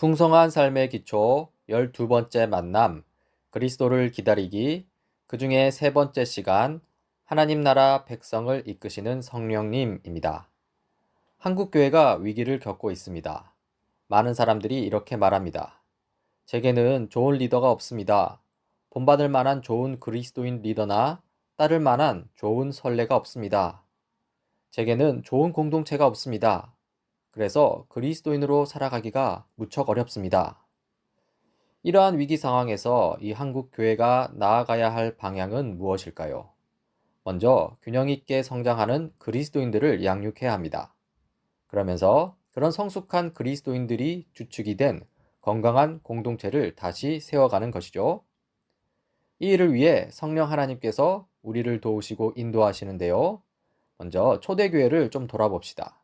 풍성한 삶의 기초 12번째 만남, 그리스도를 기다리기, 그 중에 세 번째 시간, 하나님 나라 백성을 이끄시는 성령님입니다. 한국 교회가 위기를 겪고 있습니다. 많은 사람들이 이렇게 말합니다. 제게는 좋은 리더가 없습니다. 본받을 만한 좋은 그리스도인 리더나 따를 만한 좋은 선례가 없습니다. 제게는 좋은 공동체가 없습니다. 그래서 그리스도인으로 살아가기가 무척 어렵습니다. 이러한 위기 상황에서 이 한국 교회가 나아가야 할 방향은 무엇일까요? 먼저 균형 있게 성장하는 그리스도인들을 양육해야 합니다. 그러면서 그런 성숙한 그리스도인들이 주축이 된 건강한 공동체를 다시 세워가는 것이죠. 이 일을 위해 성령 하나님께서 우리를 도우시고 인도하시는데요. 먼저 초대교회를 좀 돌아봅시다.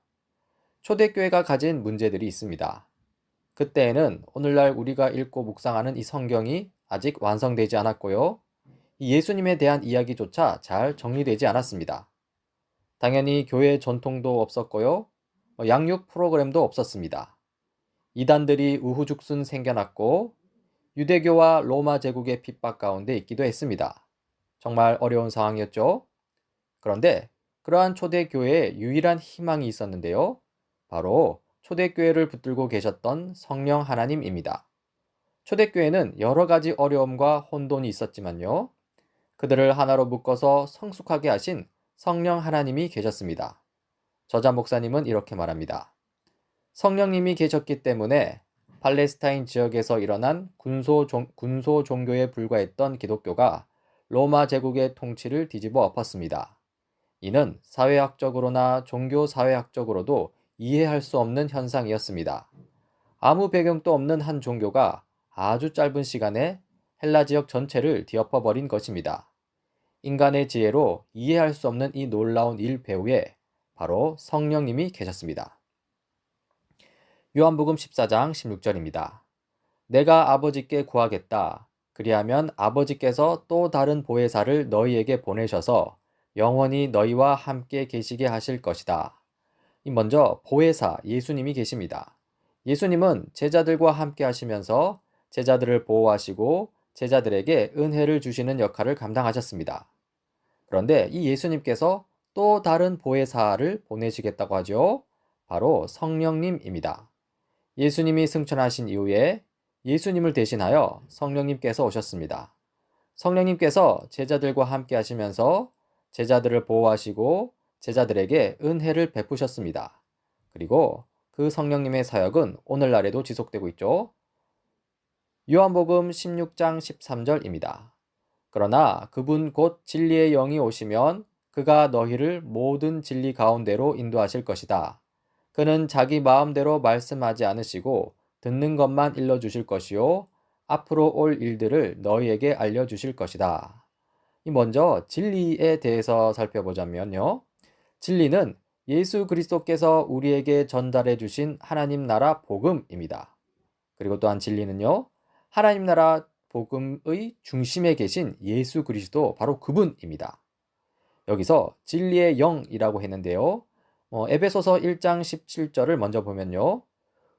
초대교회가 가진 문제들이 있습니다. 그때에는 오늘날 우리가 읽고 묵상하는 이 성경이 아직 완성되지 않았고요. 이 예수님에 대한 이야기조차 잘 정리되지 않았습니다. 당연히 교회 전통도 없었고요. 양육 프로그램도 없었습니다. 이단들이 우후죽순 생겨났고 유대교와 로마 제국의 핍박 가운데 있기도 했습니다. 정말 어려운 상황이었죠. 그런데 그러한 초대교회에 유일한 희망이 있었는데요. 바로 초대교회를 붙들고 계셨던 성령 하나님입니다. 초대교회는 여러 가지 어려움과 혼돈이 있었지만요. 그들을 하나로 묶어서 성숙하게 하신 성령 하나님이 계셨습니다. 저자 목사님은 이렇게 말합니다. 성령님이 계셨기 때문에 팔레스타인 지역에서 일어난 군소 종교에 불과했던 기독교가 로마 제국의 통치를 뒤집어 엎었습니다. 이는 사회학적으로나 종교 사회학적으로도 이해할 수 없는 현상이었습니다. 아무 배경도 없는 한 종교가 아주 짧은 시간에 헬라 지역 전체를 뒤엎어버린 것입니다. 인간의 지혜로 이해할 수 없는 이 놀라운 일 배후에 바로 성령님이 계셨습니다. 요한복음 14장 16절입니다. 내가 아버지께 구하겠다. 그리하면 아버지께서 또 다른 보혜사를 너희에게 보내셔서 영원히 너희와 함께 계시게 하실 것이다. 먼저 보혜사 예수님이 계십니다. 예수님은 제자들과 함께 하시면서 제자들을 보호하시고 제자들에게 은혜를 주시는 역할을 감당하셨습니다. 그런데 이 예수님께서 또 다른 보혜사를 보내시겠다고 하죠. 바로 성령님입니다. 예수님이 승천하신 이후에 예수님을 대신하여 성령님께서 오셨습니다. 성령님께서 제자들과 함께 하시면서 제자들을 보호하시고 제자들에게 은혜를 베푸셨습니다. 그리고 그 성령님의 사역은 오늘날에도 지속되고 있죠. 요한복음 16장 13절입니다. 그러나 그분 곧 진리의 영이 오시면 그가 너희를 모든 진리 가운데로 인도하실 것이다. 그는 자기 마음대로 말씀하지 않으시고 듣는 것만 일러주실 것이요. 앞으로 올 일들을 너희에게 알려주실 것이다. 먼저 진리에 대해서 살펴보자면요. 진리는 예수 그리스도께서 우리에게 전달해 주신 하나님 나라 복음입니다. 그리고 또한 진리는요. 하나님 나라 복음의 중심에 계신 예수 그리스도 바로 그분입니다. 여기서 진리의 영이라고 했는데요. 에베소서 1장 17절을 먼저 보면요.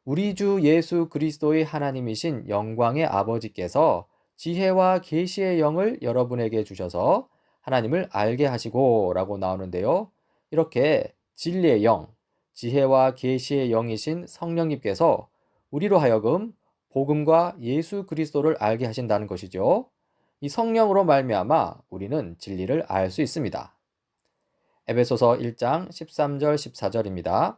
우리 주 예수 그리스도의 하나님이신 영광의 아버지께서 지혜와 계시의 영을 여러분에게 주셔서 하나님을 알게 하시고 라고 나오는데요. 이렇게 진리의 영, 지혜와 계시의 영이신 성령님께서 우리로 하여금 복음과 예수 그리스도를 알게 하신다는 것이죠. 이 성령으로 말미암아 우리는 진리를 알 수 있습니다. 에베소서 1장 13절 14절입니다.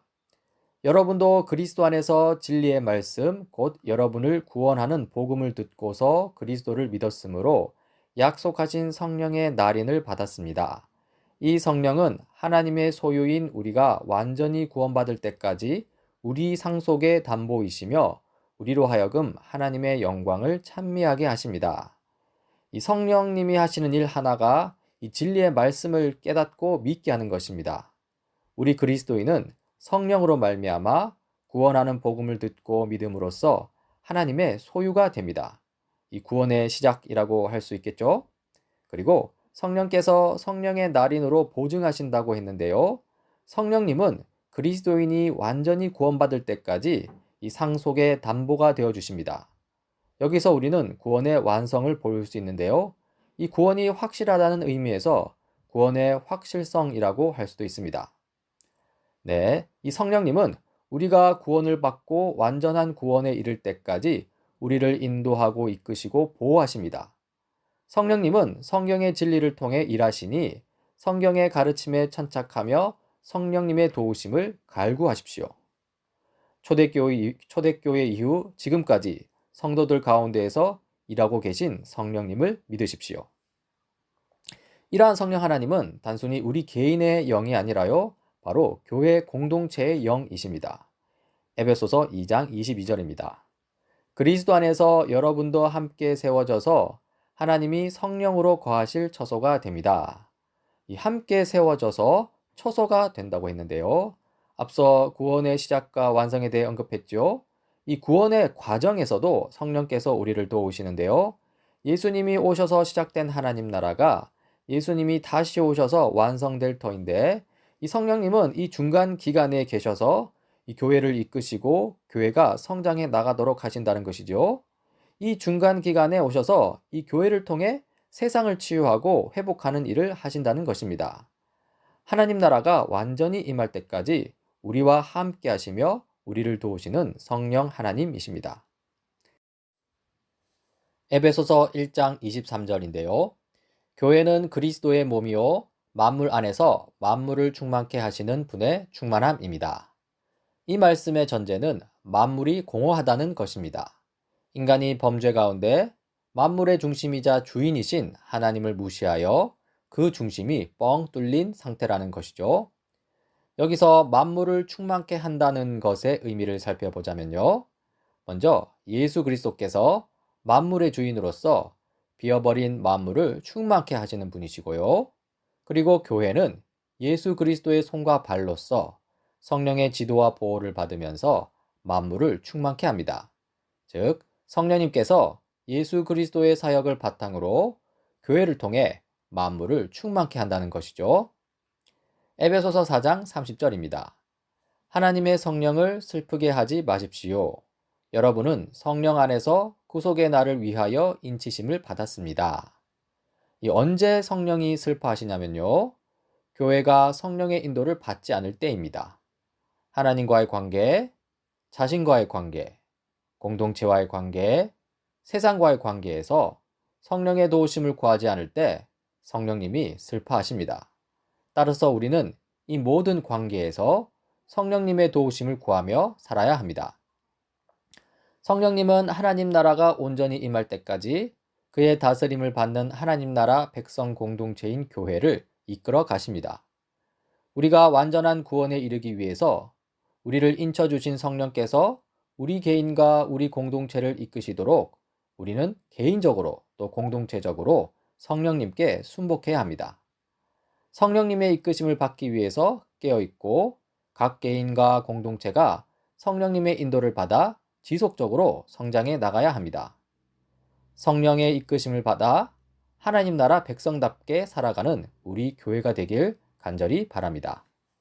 여러분도 그리스도 안에서 진리의 말씀 곧 여러분을 구원하는 복음을 듣고서 그리스도를 믿었으므로 약속하신 성령의 날인을 받았습니다. 이 성령은 하나님의 소유인 우리가 완전히 구원받을 때까지 우리 상속의 담보이시며 우리로 하여금 하나님의 영광을 찬미하게 하십니다. 이 성령님이 하시는 일 하나가 이 진리의 말씀을 깨닫고 믿게 하는 것입니다. 우리 그리스도인은 성령으로 말미암아 구원하는 복음을 듣고 믿음으로써 하나님의 소유가 됩니다. 이 구원의 시작이라고 할 수 있겠죠? 그리고 성령께서 성령의 날인으로 보증하신다고 했는데요. 성령님은 그리스도인이 완전히 구원받을 때까지 이 상속의 담보가 되어 주십니다. 여기서 우리는 구원의 완성을 볼 수 있는데요. 이 구원이 확실하다는 의미에서 구원의 확실성이라고 할 수도 있습니다. 네, 이 성령님은 우리가 구원을 받고 완전한 구원에 이를 때까지 우리를 인도하고 이끄시고 보호하십니다. 성령님은 성경의 진리를 통해 일하시니 성경의 가르침에 천착하며 성령님의 도우심을 갈구하십시오. 초대교회 이후 지금까지 성도들 가운데에서 일하고 계신 성령님을 믿으십시오. 이러한 성령 하나님은 단순히 우리 개인의 영이 아니라요, 바로 교회 공동체의 영이십니다. 에베소서 2장 22절입니다. 그리스도 안에서 여러분도 함께 세워져서 하나님이 성령으로 거하실 처소가 됩니다. 이 함께 세워져서 처소가 된다고 했는데요. 앞서 구원의 시작과 완성에 대해 언급했죠. 이 구원의 과정에서도 성령께서 우리를 도우시는데요. 예수님이 오셔서 시작된 하나님 나라가 예수님이 다시 오셔서 완성될 터인데, 이 성령님은 이 중간 기간에 계셔서 이 교회를 이끄시고 교회가 성장해 나가도록 하신다는 것이죠. 이 중간 기간에 오셔서 이 교회를 통해 세상을 치유하고 회복하는 일을 하신다는 것입니다. 하나님 나라가 완전히 임할 때까지 우리와 함께 하시며 우리를 도우시는 성령 하나님이십니다. 에베소서 1장 23절인데요. 교회는 그리스도의 몸이요 만물 안에서 만물을 충만케 하시는 분의 충만함입니다. 이 말씀의 전제는 만물이 공허하다는 것입니다. 인간이 범죄 가운데 만물의 중심이자 주인이신 하나님을 무시하여 그 중심이 뻥 뚫린 상태라는 것이죠. 여기서 만물을 충만케 한다는 것의 의미를 살펴보자면요. 먼저 예수 그리스도께서 만물의 주인으로서 비어버린 만물을 충만케 하시는 분이시고요. 그리고 교회는 예수 그리스도의 손과 발로서 성령의 지도와 보호를 받으면서 만물을 충만케 합니다. 즉, 성령님께서 예수 그리스도의 사역을 바탕으로 교회를 통해 만물을 충만케 한다는 것이죠. 에베소서 4장 30절입니다. 하나님의 성령을 슬프게 하지 마십시오. 여러분은 성령 안에서 구속의 날을 위하여 인치심을 받았습니다. 언제 성령이 슬퍼하시냐면요. 교회가 성령의 인도를 받지 않을 때입니다. 하나님과의 관계, 자신과의 관계, 공동체와의 관계, 세상과의 관계에서 성령의 도우심을 구하지 않을 때 성령님이 슬퍼하십니다. 따라서 우리는 이 모든 관계에서 성령님의 도우심을 구하며 살아야 합니다. 성령님은 하나님 나라가 온전히 임할 때까지 그의 다스림을 받는 하나님 나라 백성 공동체인 교회를 이끌어 가십니다. 우리가 완전한 구원에 이르기 위해서 우리를 인쳐주신 성령께서 우리 개인과 우리 공동체를 이끄시도록 우리는 개인적으로 또 공동체적으로 성령님께 순복해야 합니다. 성령님의 이끄심을 받기 위해서 깨어있고 각 개인과 공동체가 성령님의 인도를 받아 지속적으로 성장해 나가야 합니다. 성령의 이끄심을 받아 하나님 나라 백성답게 살아가는 우리 교회가 되길 간절히 바랍니다.